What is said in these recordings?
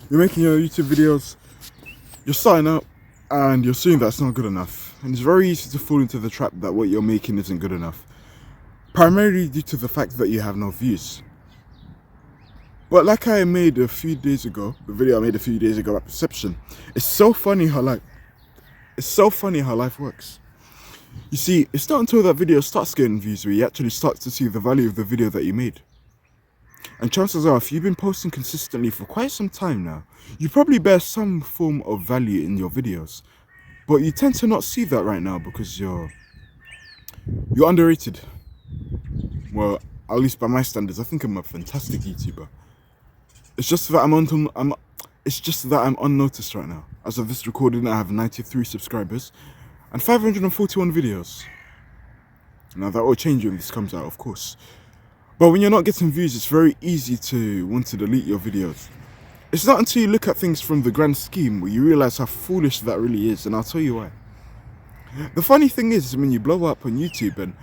You're making your YouTube videos, you're starting out, and you're seeing that's not good enough. And it's very easy to fall into the trap that what you're making isn't good enough. Primarily due to the fact that you have no views. But like I made a few days ago, the video I made a few days ago about perception, it's so funny how life works. You see, it's not until that video starts getting views where you actually start to see the value of the video that you made. And chances are, if you've been posting consistently for quite some time now, you probably bear some form of value in your videos. But you tend to not see that right now because you're underrated. Well, at least by my standards, I think I'm a fantastic YouTuber. It's just that I'm unnoticed right now. As of this recording, I have 93 subscribers and 541 videos. Now that will change when this comes out, of course. But when you're not getting views, it's very easy to want to delete your videos. It's not until you look at things from the grand scheme where you realize how foolish that really is, and I'll tell you why. The funny thing is, when you blow up on YouTube, and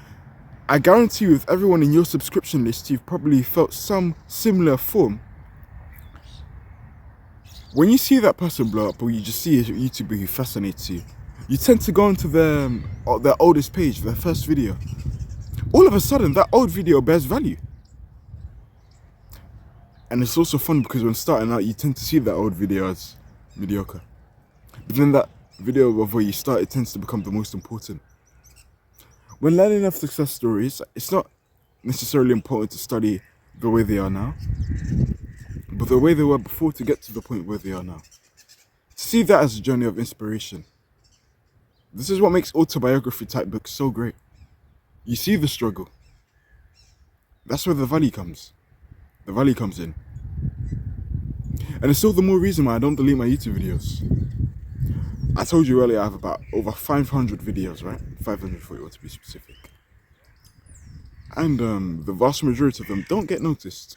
I guarantee you with everyone in your subscription list, you've probably felt some similar form. When you see that person blow up, or you just see a YouTuber who fascinates you, you tend to go onto their oldest page, their first video. All of a sudden, that old video bears value. And it's also fun because when starting out, you tend to see that old video as mediocre. But then that video of where you started tends to become the most important. When learning of success stories, it's not necessarily important to study the way they are now, but the way they were before to get to the point where they are now. See that as a journey of inspiration. This is what makes autobiography type books so great. You see the struggle. That's where the value comes. The value comes in. And it's all the more reason why I don't delete my YouTube videos. I told you earlier I have about over 500 videos, right? 541 to be specific. And the vast majority of them don't get noticed.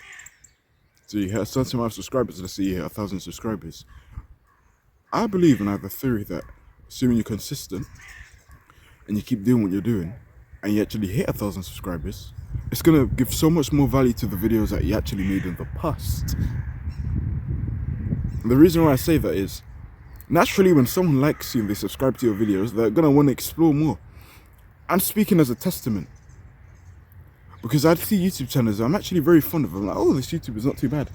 So you hit a certain amount of subscribers, let's say you hit 1,000 subscribers. I believe and I have a theory that assuming you're consistent and you keep doing what you're doing and you actually hit 1,000 subscribers, it's gonna give so much more value to the videos that you actually made in the past. And the reason why I say that is, naturally when someone likes you and they subscribe to your videos, they're gonna want to explore more. I'm speaking as a testament. Because I see YouTube channels I'm actually very fond of. I'm like, oh, this YouTuber is not too bad.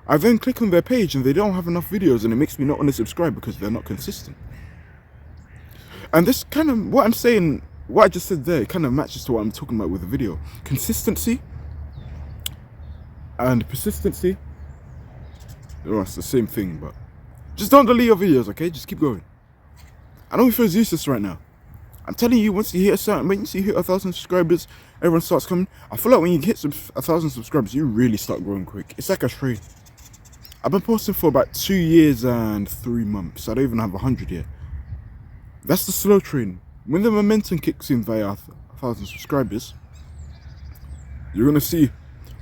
I then click on their page and they don't have enough videos and it makes me not want to subscribe because they're not consistent. And this kind of, what I'm saying, what I just said there, it kind of matches to what I'm talking about with the video. Consistency and persistency. Oh, it's the same thing, but just don't delete your videos, okay? Just keep going. I know it feels useless right now. I'm telling you, once you hit 1,000 subscribers, everyone starts coming. I feel like when you hit 1,000 subscribers, you really start growing quick. It's like a trade. I've been posting for about 2 years and 3 months. I don't even have 100 yet. That's the slow train. When the momentum kicks in via 1,000 subscribers, you're gonna see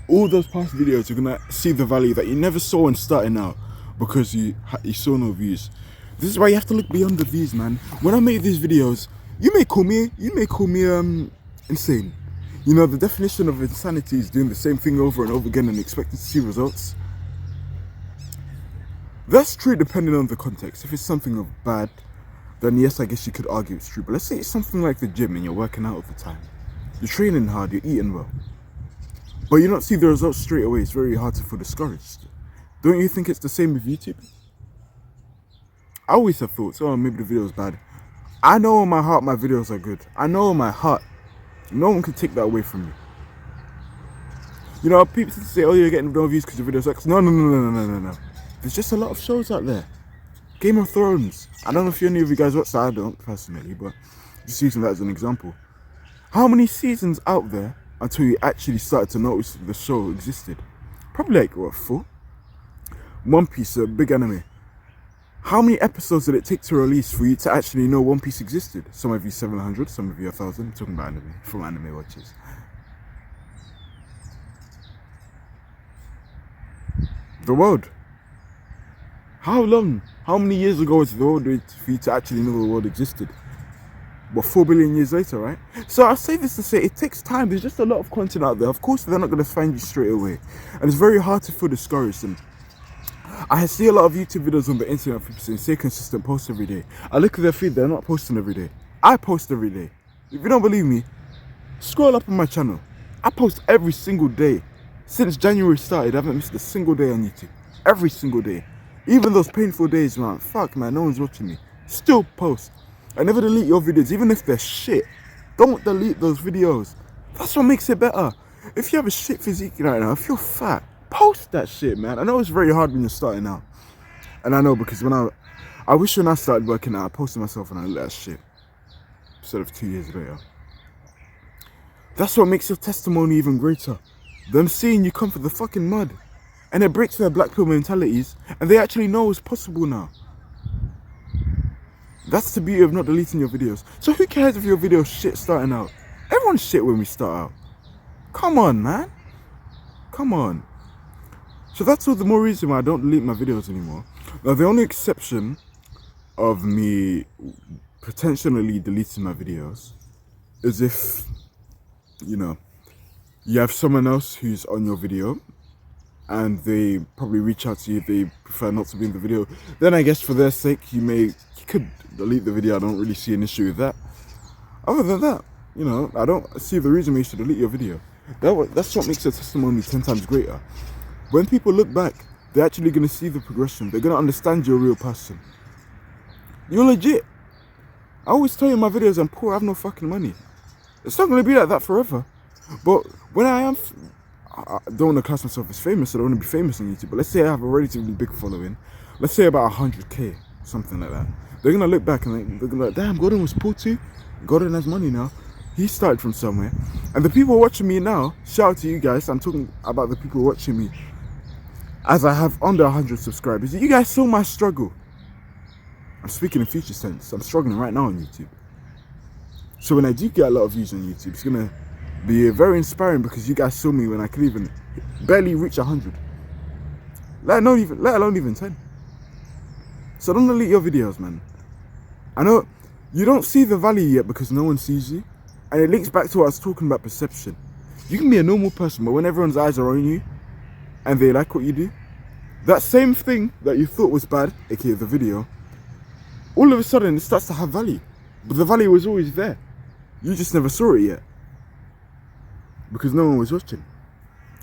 all those past videos. You're gonna see the value that you never saw when starting out because you saw no views. This is why you have to look beyond the views, man. When I make these videos, you may call me insane. You know, the definition of insanity is doing the same thing over and over again and expecting to see results. That's true depending on the context. If it's something of bad, then yes, I guess you could argue it's true. But let's say it's something like the gym and you're working out all the time. You're training hard, you're eating well. But you don't see the results straight away. It's very hard to feel discouraged. Don't you think it's the same with YouTube? I always have thoughts, oh, maybe the video's bad. I know in my heart my videos are good. I know in my heart. No one can take that away from me. You know, people say, oh, you're getting no views because your videos sucks. No. There's just a lot of shows out there. Game of Thrones. I don't know if any of you guys watch that. I don't, personally, but just using that as an example. How many seasons out there until you actually started to notice the show existed? Probably like, what, 4? One Piece, a big anime. How many episodes did it take to release for you to actually know One Piece existed? Some of you 700, some of you 1,000. I'm talking about anime, from anime watchers. The world. How long? How many years ago was the world for you to actually know the world existed? But 4 billion years later, right? So I say this to say it takes time. There's just a lot of content out there. Of course, they're not going to find you straight away. And it's very hard to feel discouraged. And I see a lot of YouTube videos on the internet of people saying stay consistent, post every day. I look at their feed, they're not posting every day. I post every day. If you don't believe me, scroll up on my channel. I post every single day. Since January started, I haven't missed a single day on YouTube. Every single day. Even those painful days, man. Fuck, man, no one's watching me. Still post. I never delete your videos, even if they're shit. Don't delete those videos. That's what makes it better. If you have a shit physique right now, if you're fat, post that shit, man. I know it's very hard when you're starting out. And I know because I wish when I started working out, I posted myself and I looked at shit. Instead of 2 years later. That's what makes your testimony even greater. Them seeing you come for the fucking mud. And it breaks their black pill mentalities. And they actually know it's possible now. That's the beauty of not deleting your videos. So who cares if your video's shit starting out? Everyone's shit when we start out. Come on, man. Come on. So that's all the more reason why I don't delete my videos anymore. Now, the only exception of me potentially deleting my videos is if, you know, you have someone else who's on your video and they probably reach out to you, they prefer not to be in the video, then I guess for their sake, you could delete the video. I don't really see an issue with that. Other than that, you know, I don't see the reason why you should delete your video. That's what makes your testimony 10 times greater. When people look back, they're actually going to see the progression. They're going to understand you're a real person. You're legit. I always tell you in my videos I'm poor, I have no fucking money. It's not going to be like that forever. But when I don't want to class myself as famous, I don't want to be famous on YouTube, but let's say I have a relatively big following. Let's say about 100k, something like that. They're going to look back and they're going to be like, damn, Gordon was poor too. Gordon has money now. He started from somewhere. And the people watching me now, shout out to you guys. I'm talking about the people watching me as I have under 100 subscribers. You guys saw my struggle. I'm speaking in future tense. I'm struggling right now on YouTube. So when I do get a lot of views on YouTube, it's going to be very inspiring because you guys saw me when I could even barely reach 100. Let alone even 10. So don't delete your videos, man. I know you don't see the value yet because no one sees you. And it links back to what I was talking about, perception. You can be a normal person, but when everyone's eyes are on you and they like what you do, that same thing that you thought was bad, aka the video, all of a sudden it starts to have value. But the value was always there. You just never saw it yet. Because no one was watching.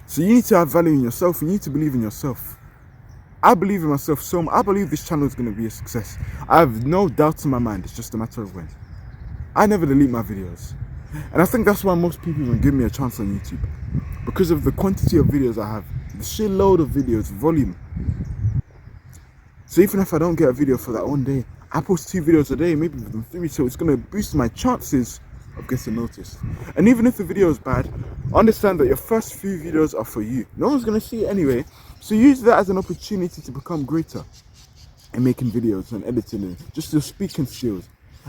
So you need to have value in yourself. You need to believe in yourself. I believe in myself so much. I believe this channel is going to be a success. I have no doubt in my mind. It's just a matter of when. I never delete my videos. And I think that's why most people even give me a chance on YouTube. Because of the quantity of videos I have. The sheer load of videos, volume. So even if I don't get a video for that one day, I post 2 videos a day, maybe even 3. So it's going to boost my chances of getting noticed. And even if the video is bad, understand that your first few videos are for you. No one's going to see it anyway. So use that as an opportunity to become greater in making videos and editing and just your speaking skills.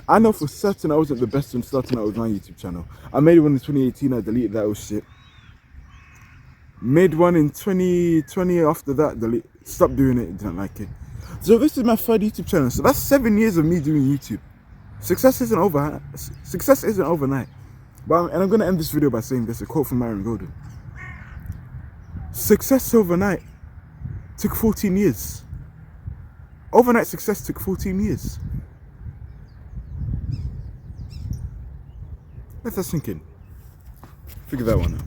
I know for certain I wasn't the best when starting out with my YouTube channel. I made one in 2018, I deleted that, was shit. Made one in 2020, after that, stopped doing it, didn't like it. So this is my 3rd YouTube channel, so that's 7 years of me doing YouTube. Success isn't overnight. And I'm going to end this video by saying this, a quote from Myron Golden. Success overnight took 14 years. Overnight success took 14 years. Let that sink in. Figure that one out.